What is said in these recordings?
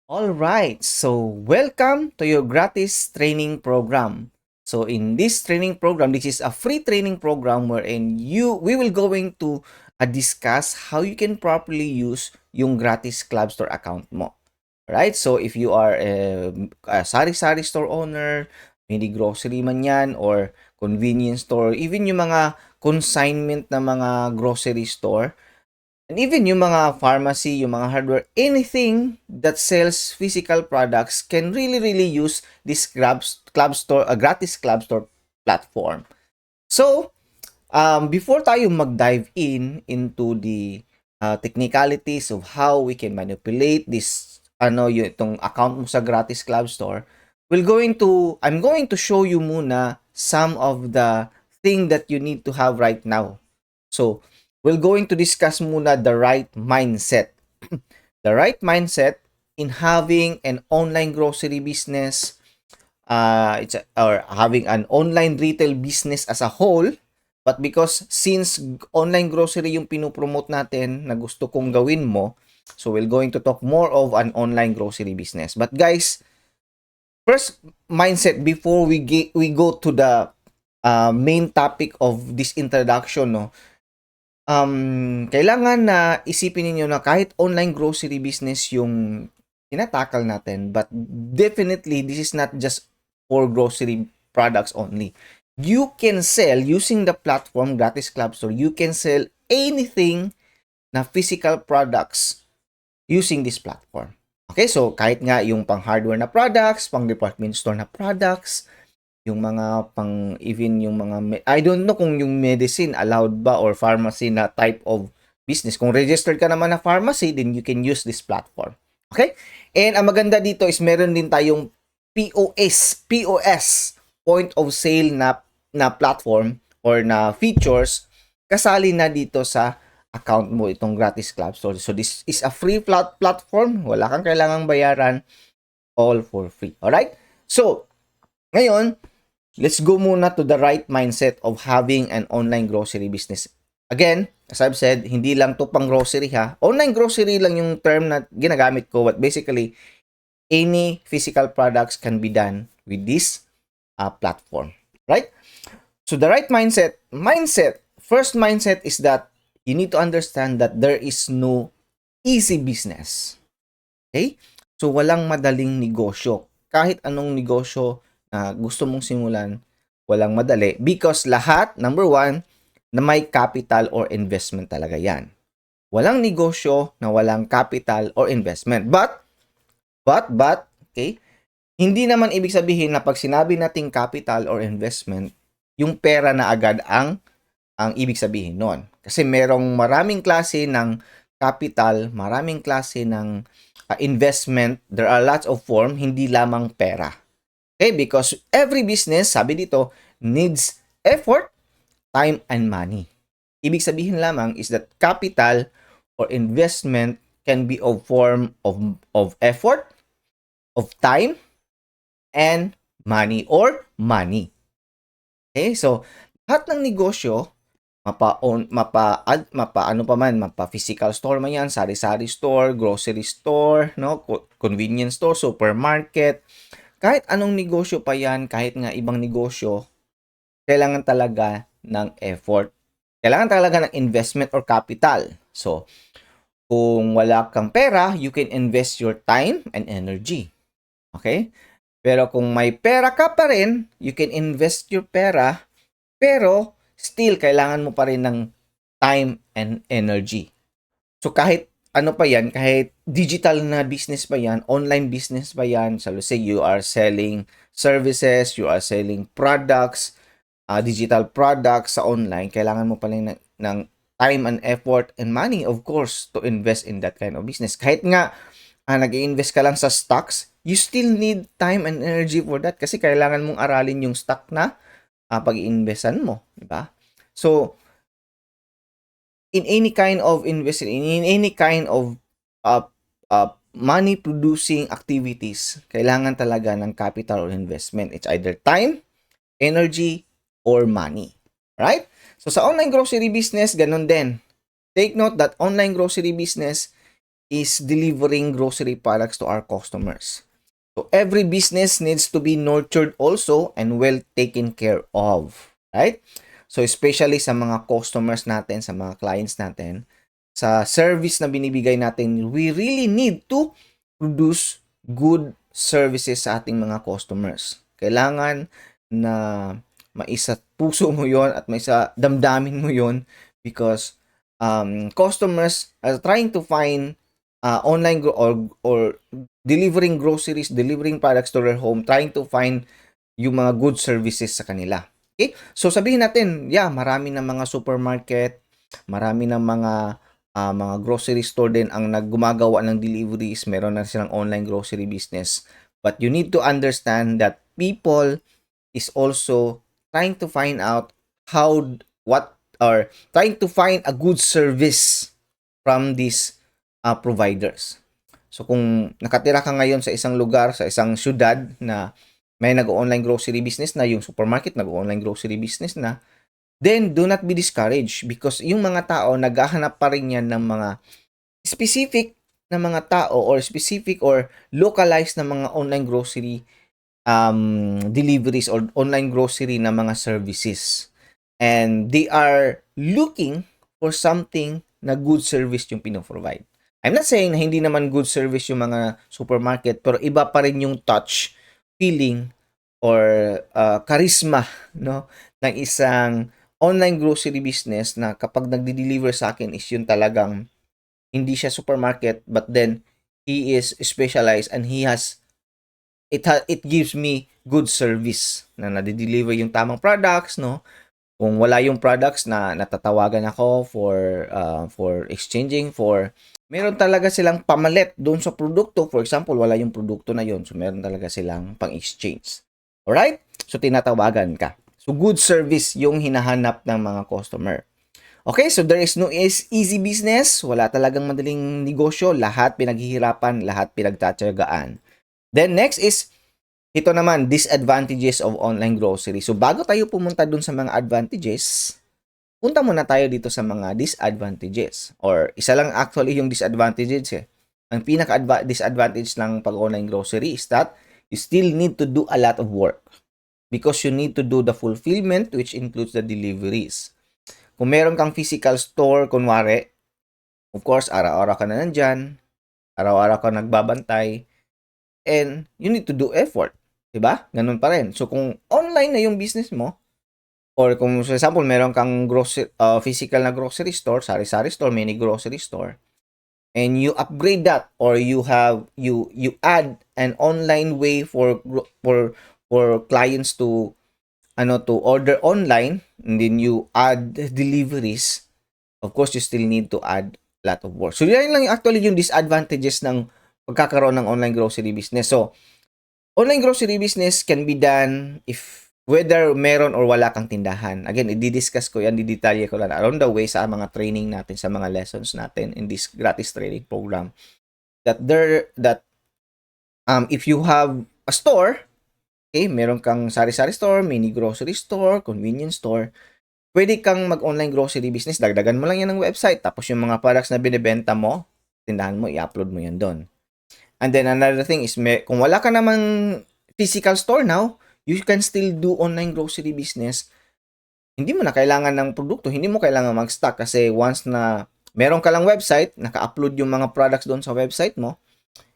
All right, so welcome to your gratis training program. So in this training program, this is a free training program wherein we will going to discuss how you can properly use yung gratis Club Store account mo. Right? So if you are a sari-sari store owner, mini grocery man yan, or convenience store, even yung mga consignment na mga grocery store, and even yung mga pharmacy, yung mga hardware, anything that sells physical products can really use this club store, a gratis club store platform. So, before tayo mag-dive into the technicalities of how we can manipulate this yung itong account mo sa gratis club store, I'm going to show you muna some of the thing that you need to have right now. So, we're going to discuss muna the right mindset. The right mindset in having an online grocery business, or having an online retail business as a whole. But because since online grocery yung pinopromote natin na gusto kong gawin mo, so we're going to talk more of an online grocery business. But guys, first mindset before we go to the main topic of this introduction, no, kailangan na isipin niyo na kahit online grocery business yung tinatakal natin, but definitely this is not just for grocery products only. You can sell using the platform Gratis Club Store. You can sell anything na physical products using this platform. Okay, so kahit nga yung pang hardware na products, pang department store na products, yung mga even yung mga I don't know kung yung medicine allowed ba or pharmacy na type of business. Kung registered ka naman na pharmacy, then you can use this platform. Okay? And ang maganda dito is meron din tayong POS, point of sale na platform or na features kasali na dito sa account mo itong gratis club store. So this is a free platform, wala kang kailangang bayaran, all for free. Alright? So, ngayon, let's go muna to the right mindset of having an online grocery business. Again, as I've said, hindi lang to pang grocery ha. Online grocery lang yung term na ginagamit ko, but basically, any physical products can be done with this platform. Right? So the right first mindset is that you need to understand that there is no easy business. Okay? So walang madaling negosyo. Kahit anong negosyo na gusto mong simulan, walang madali because lahat, number one, na may capital or investment talaga yan. Walang negosyo na walang capital or investment. But, okay, hindi naman ibig sabihin na pag sinabi nating capital or investment, yung pera na agad ang ibig sabihin nun. Kasi merong maraming klase ng capital, maraming klase ng investment. There are lots of form, hindi lamang pera. Okay, because every business, sabi dito, needs effort, time, and money. Ibig sabihin lamang is that capital or investment can be of form of effort, of time, and money or money. Okay, so lahat ng negosyo, mapa physical store man yan, sari-sari store, grocery store, no, convenience store, supermarket, kahit anong negosyo pa yan, kahit nga ibang negosyo, kailangan talaga ng effort. Kailangan talaga ng investment or capital. So, kung wala kang pera, you can invest your time and energy. Okay? Pero kung may pera ka pa rin, you can invest your pera, pero still kailangan mo pa rin ng time and energy. So kahit ano pa yan, kahit digital na business pa yan, online business pa yan, so let's say you are selling services, you are selling products, digital products sa online, kailangan mo pa rin ng time and effort and money, of course, to invest in that kind of business. Kahit nga nag-i-invest ka lang sa stocks, you still need time and energy for that kasi kailangan mong aralin yung stock na pag-i-investan mo, di ba? So, in any kind of investment, in any kind of money-producing activities, kailangan talaga ng capital or investment. It's either time, energy, or money. Right? So, sa online grocery business, ganun din. Take note that online grocery business, is delivering grocery products to our customers. So every business needs to be nurtured also and well taken care of, right? So especially sa mga customers natin, sa mga clients natin, sa service na binibigay natin, we really need to produce good services sa ating mga customers. Kailangan na maisa puso mo yon at maisa damdamin mo yon because customers are trying to find online or delivering groceries, delivering products to their home, trying to find yung mga good services sa kanila. Okay? So sabihin natin, yeah, marami ng mga supermarket, marami ng mga grocery store din ang naggumagawa ng deliveries, meron na silang online grocery business. But you need to understand that people is also trying to find out trying to find a good service from these providers. So kung nakatira ka ngayon sa isang lugar, sa isang syudad na may nag-online grocery business na, yung supermarket nag-online grocery business na, then do not be discouraged because yung mga tao naghahanap pa rin yan ng mga specific na mga tao or specific or localized na mga online grocery deliveries or online grocery na mga services. And they are looking for something na good service yung pinoprovide. I'm not saying na hindi naman good service yung mga supermarket, pero iba pa rin yung touch, feeling, or charisma, no, ng isang online grocery business na kapag nagde-deliver sa akin is yun talagang hindi siya supermarket, but then he is specialized and it gives me good service na nade-deliver yung tamang products, no. Kung wala yung products na natatawagan ako for exchanging, meron talaga silang pamalit doon sa produkto. For example, wala yung produkto na yon, so meron talaga silang pang-exchange. Alright? So tinatawagan ka. So good service yung hinahanap ng mga customer. Okay, so there is no easy business. Wala talagang madaling negosyo. Lahat pinaghihirapan, lahat pinagtatyagaan. Then next is ito naman, disadvantages of online grocery. So, bago tayo pumunta dun sa mga advantages, punta muna tayo dito sa mga disadvantages. Or, isa lang actually yung disadvantages eh. Ang pinaka-disadvantage ng pag-online grocery is that you still need to do a lot of work because you need to do the fulfillment, which includes the deliveries. Kung meron kang physical store, kunwari, of course, araw-araw ka na nandyan, araw-araw ka nagbabantay, and you need to do effort. Diba? Ganun pa rin. So, kung online na yung business mo, or kung, for example, meron kang physical na grocery store, sari-sari store, mini grocery store, and you upgrade that, or you add an online way for clients to order online, and then you add deliveries, of course, you still need to add a lot of work. So, yan lang actually yung disadvantages ng pagkakaroon ng online grocery business. So, online grocery business can be done if whether meron or wala kang tindahan. Again, i-discuss ko yan, didetalye ko lang along the way sa mga training natin, sa mga lessons natin in this gratis training program. That if you have a store, okay, meron kang sari-sari store, mini grocery store, convenience store, pwede kang mag-online grocery business, dagdagan mo lang yan ng website, tapos yung mga products na binibenta mo, tindahan mo, i-upload mo yan doon. And then another thing is, kung wala ka namang physical store now, you can still do online grocery business. Hindi mo na kailangan ng produkto, hindi mo kailangan mag-stock kasi once na meron ka lang website, naka-upload yung mga products doon sa website mo,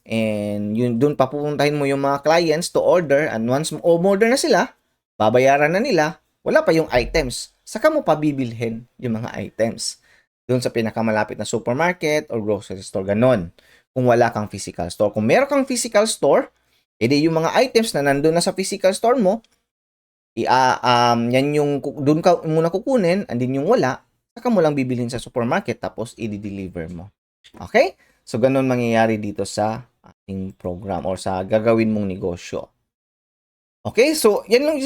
and yun, doon papupuntahin mo yung mga clients to order, and once order na sila, babayaran na nila, wala pa yung items. Saka mo pa bibilhin yung mga items doon sa pinakamalapit na supermarket or grocery store, ganon. Kung wala kang physical store. Kung meron kang physical store, edi yung mga items na nandun na sa physical store mo, yan yung doon ka muna kukunin, and then yung wala, saka mo lang bibilhin sa supermarket tapos i-deliver mo. Okay? So, ganun mangyayari dito sa ating program or sa gagawin mong negosyo. Okay? So, yan lang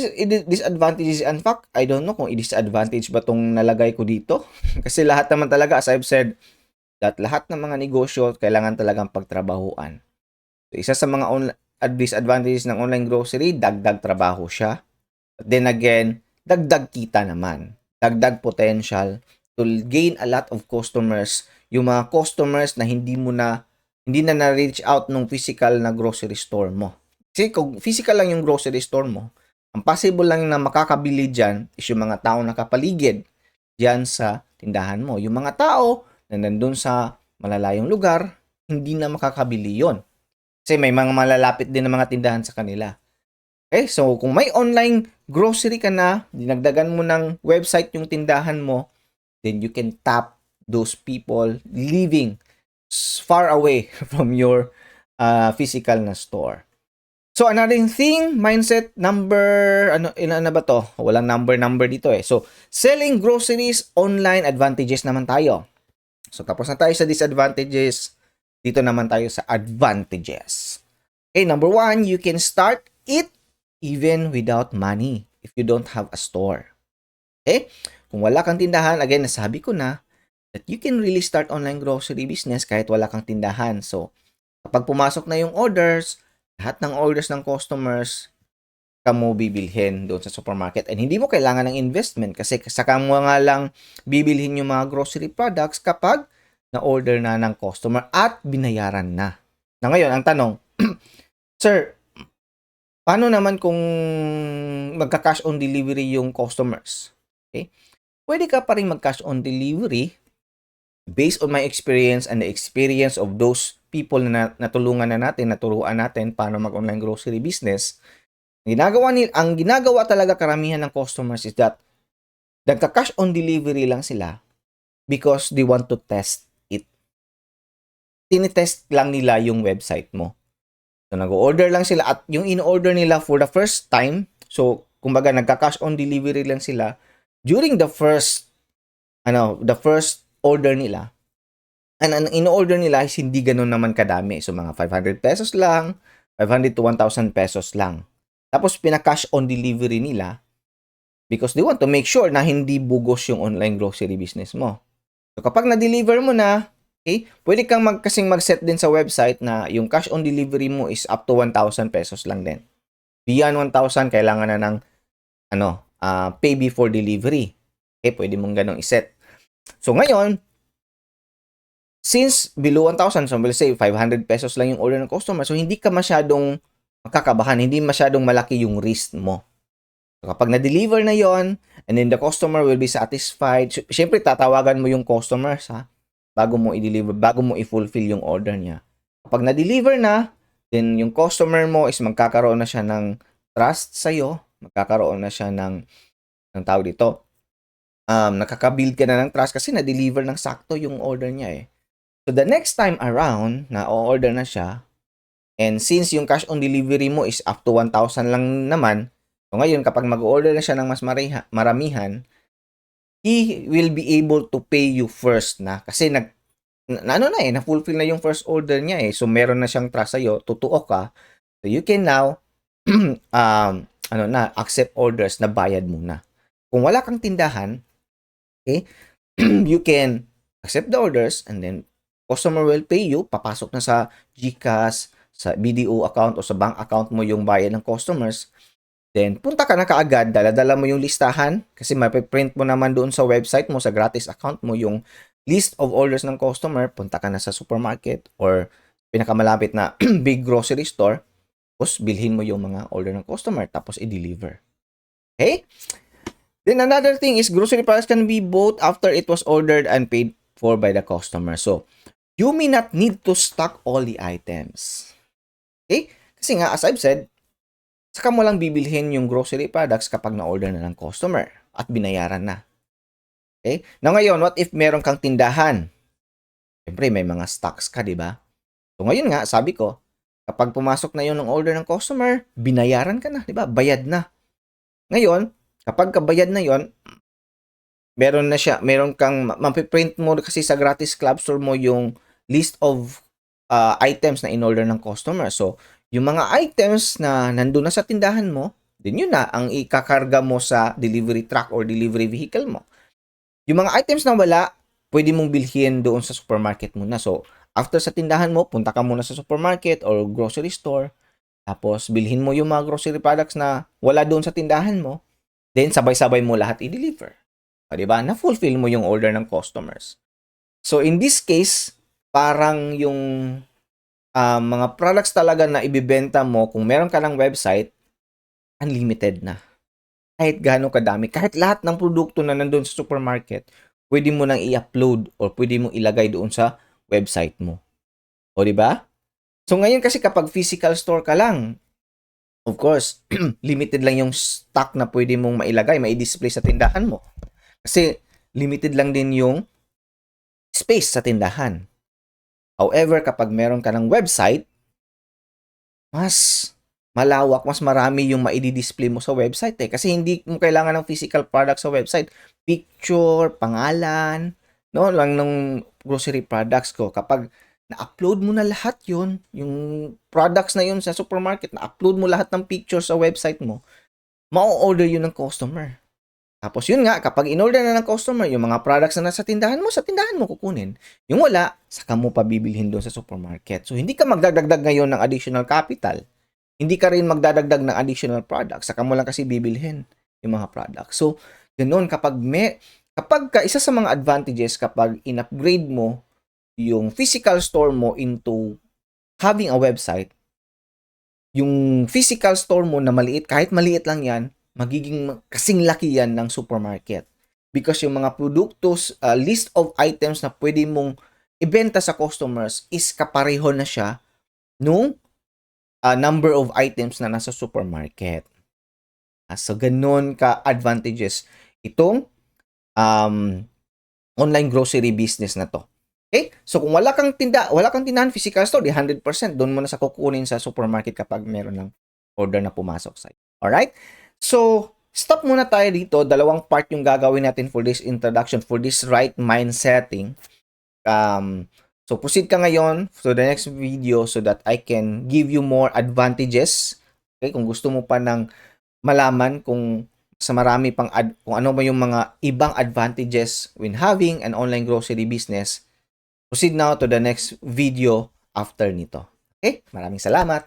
disadvantages. In fact, I don't know kung i-disadvantage ba tong nalagay ko dito. Kasi lahat naman talaga, as I've said, that lahat ng mga negosyo kailangan talagang pagtrabahuan. So, isa sa mga disadvantages ng online grocery, dagdag trabaho siya. But then again, dagdag kita naman. Dagdag potential to gain a lot of customers. Yung mga customers na hindi mo na hindi na na-reach out nung physical na grocery store mo. Kasi kung physical lang yung grocery store mo, ang possible lang na makakabili dyan is yung mga tao nakapaligid dyan sa tindahan mo. Yung mga tao na nandun sa malalayong lugar, hindi na makakabili yon. Kasi may mga malalapit din na mga tindahan sa kanila. Okay, so kung may online grocery ka na, dinagdagan mo ng website yung tindahan mo, then you can tap those people living far away from your physical na store. So another thing, mindset number, ilan na ba to? Walang number dito eh. So selling groceries online, advantages naman tayo. So tapos na tayo sa disadvantages, dito naman tayo sa advantages. Okay, number 1, you can start it even without money if you don't have a store. Okay? Kung wala kang tindahan, again, nasabi ko na that you can really start online grocery business kahit wala kang tindahan. So, kapag pumasok na yung orders, lahat ng orders ng customers, saka mo bibilhin doon sa supermarket. And hindi mo kailangan ng investment kasi saka mo nga lang bibilhin yung mga grocery products kapag na-order na ng customer at binayaran na. Na ngayon, ang tanong, Sir, paano naman kung magka-cash on delivery yung customers? Okay? Pwede ka pa rin mag-cash on delivery based on my experience and the experience of those people na natulungan na natin, naturuan natin paano mag-online grocery business. Ang ginagawa talaga karamihan ng customers is that nagka-cash on delivery lang sila because they want to test it. Tinitest lang nila yung website mo. So, nag-order lang sila at yung in-order nila for the first time, so, kumbaga, nagka-cash on delivery lang sila during the first order nila. And ang in-order nila is hindi ganun naman kadami. So, mga 500 pesos lang, 500 to 1,000 pesos lang. Tapos, pinaka-cash on delivery nila because they want to make sure na hindi bugos yung online grocery business mo. So, kapag na-deliver mo na, okay, pwede kang mag-set din sa website na yung cash on delivery mo is up to 1,000 pesos lang din. Beyond 1,000, kailangan na ng pay before delivery. Okay, pwede mong ganong iset. So ngayon, since below 1,000, so we'll say 500 pesos lang yung order ng customer, so hindi ka masyadong makakabahan, hindi masyadong malaki yung risk mo. So, kapag na-deliver na yon, and then the customer will be satisfied, syempre tatawagan mo yung customer bago mo i-deliver, bago mo i-fulfill yung order niya. Kapag na-deliver na, then yung customer mo is magkakaroon na siya ng trust sa'yo, magkakaroon na siya ng tawag dito, nakaka-build ka na ng trust kasi na-deliver ng sakto yung order niya eh. So the next time around, na o-order na siya, and since yung cash on delivery mo is up to 1,000 lang naman, so ngayon kapag mag-order na siya ng mas maramihan, he will be able to pay you first na kasi na-fulfill na yung first order niya eh. So meron na siyang trust sa'yo, totoo ka. So you can now accept orders na bayad muna. Kung wala kang tindahan, okay, you can accept the orders and then customer will pay you, papasok na sa GCash, sa BDO account o sa bank account mo yung bayad ng customers. Then, punta ka na kaagad, dala-dala mo yung listahan kasi mapiprint mo naman doon sa website mo, sa gratis account mo, yung list of orders ng customer. Punta ka na sa supermarket or pinakamalapit na big grocery store. Tapos, bilhin mo yung mga order ng customer tapos i-deliver. Okay? Then, another thing is grocery products can be bought after it was ordered and paid for by the customer. So, you may not need to stock all the items. Okay? Kasi nga, as I've said, saka mo lang bibilhin yung grocery products kapag na-order na ng customer at binayaran na. Okay? Na ngayon, what if meron kang tindahan? Siyempre, may mga stocks ka, di ba? So ngayon nga, sabi ko, kapag pumasok na yun ng order ng customer, binayaran ka na, di ba? Bayad na. Ngayon, kapag kabayad na yon, meron kang, mapiprint mo kasi sa gratis club store mo yung list of items na in-order ng customer. So, yung mga items na nandun na sa tindahan mo, din yun na ang ikakarga mo sa delivery truck or delivery vehicle mo. Yung mga items na wala, pwede mong bilhin doon sa supermarket muna. So, after sa tindahan mo, punta ka muna sa supermarket or grocery store. Tapos, bilhin mo yung mga grocery products na wala doon sa tindahan mo. Then, sabay-sabay mo lahat i-deliver. O, diba? Na-fulfill mo yung order ng customers. So, in this case, parang yung mga products talaga na ibibenta mo, kung meron ka ng website, unlimited na. Kahit gaano kadami, kahit lahat ng produkto na nandun sa supermarket, pwede mo nang i-upload or pwede mo ilagay doon sa website mo. O, di ba? So, ngayon kasi kapag physical store ka lang, of course, limited lang yung stock na pwede mong mailagay, mai-display sa tindahan mo. Kasi, limited lang din yung space sa tindahan. However, kapag meron ka ng website, mas malawak, mas marami yung maidi-display mo sa website eh. Kasi hindi mo kailangan ng physical product sa website. Picture, pangalan, no, lang ng grocery products ko. Kapag na-upload mo na lahat yun, yung products na yun sa supermarket, na-upload mo lahat ng pictures sa website mo, ma-order yun ng customer. Tapos yun nga, kapag in-order na ng customer, yung mga products na nasa tindahan mo kukunin. Yung wala, saka mo pa bibilhin doon sa supermarket. So, hindi ka magdadagdag ngayon ng additional capital. Hindi ka rin magdadagdag ng additional products. Saka mo lang kasi bibilhin yung mga products. So, ganoon, kapag isa sa mga advantages kapag in-upgrade mo yung physical store mo into having a website, yung physical store mo na maliit, kahit maliit lang yan, magiging kasing laki yan ng supermarket. Because yung mga produktos, list of items na pwede mong ibenta sa customers is kapareho na siya nung number of items na nasa supermarket. So, ganun ka-advantages itong online grocery business na to. Okay? So, kung wala kang tindahan, physical store, di 100%, doon mo na sa kukunin sa supermarket kapag meron ng order na pumasok sa'yo. Alright? So, stop muna tayo dito. Dalawang part yung gagawin natin for this introduction, for this right mind setting. So, proceed ka ngayon to the next video so that I can give you more advantages. Okay? Kung gusto mo pa ng malaman kung sa marami pang kung ano ba yung mga ibang advantages when having an online grocery business, proceed now to the next video after nito. Okay? Maraming salamat.